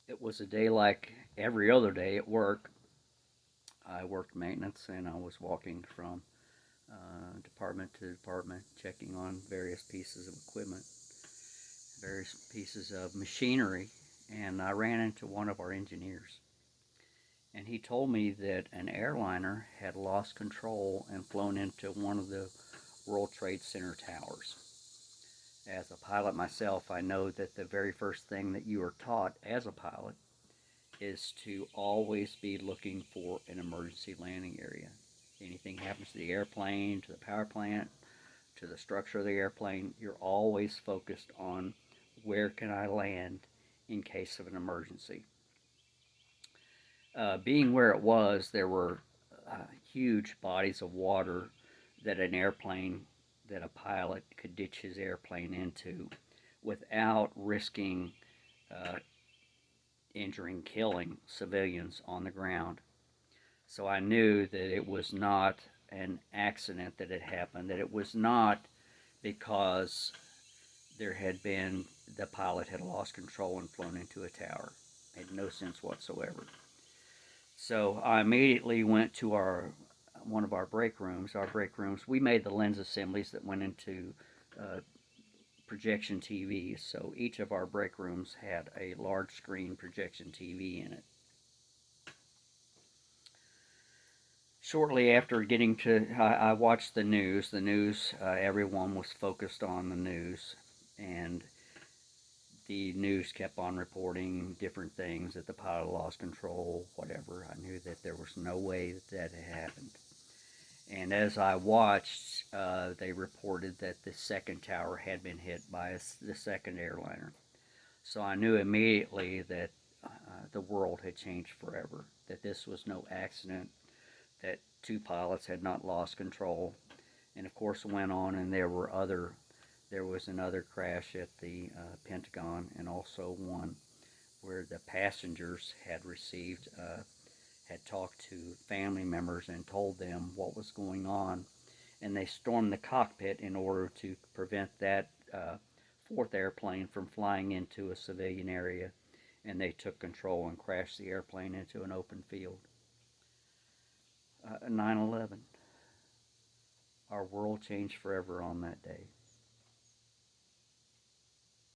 It was a day like every other day at work. I worked maintenance and I was walking from department to department, checking on various pieces of equipment, various pieces of machinery, and I ran into one of our engineers. And he told me that an airliner had lost control and flown into one of the World Trade Center towers. As a pilot myself, I know that the very first thing that you are taught as a pilot is to always be looking for an emergency landing area. Anything happens to the airplane, to the power plant, to the structure of the airplane, you're always focused on where can I land in case of an emergency. Being where it was, there were huge bodies of water that an airplane, that a pilot could ditch his airplane into without risking uh, injuring, killing civilians on the ground. So I knew that it was not an accident that had happened, that it was not because there had been, the pilot had lost control and flown into a tower. Made no sense whatsoever. So I immediately went to our one of our break rooms. Our break rooms, we made the lens assemblies that went into uh, projection TVs. So each of our break rooms had a large screen projection TV in it. Shortly after getting to, I watched the news. The news, everyone was focused on the news, and the news kept on reporting different things, that the pilot lost control, whatever. I knew that there was no way that that had happened. And as I watched, they reported that the second tower had been hit by the second airliner. So I knew immediately that the world had changed forever, that this was no accident, that two pilots had not lost control. And of course, it went on, and there was another crash at the Pentagon, and also one where the passengers had talked to family members and told them what was going on, and they stormed the cockpit in order to prevent that fourth airplane from flying into a civilian area, and they took control and crashed the airplane into an open field. 9/11. Our world changed forever on that day.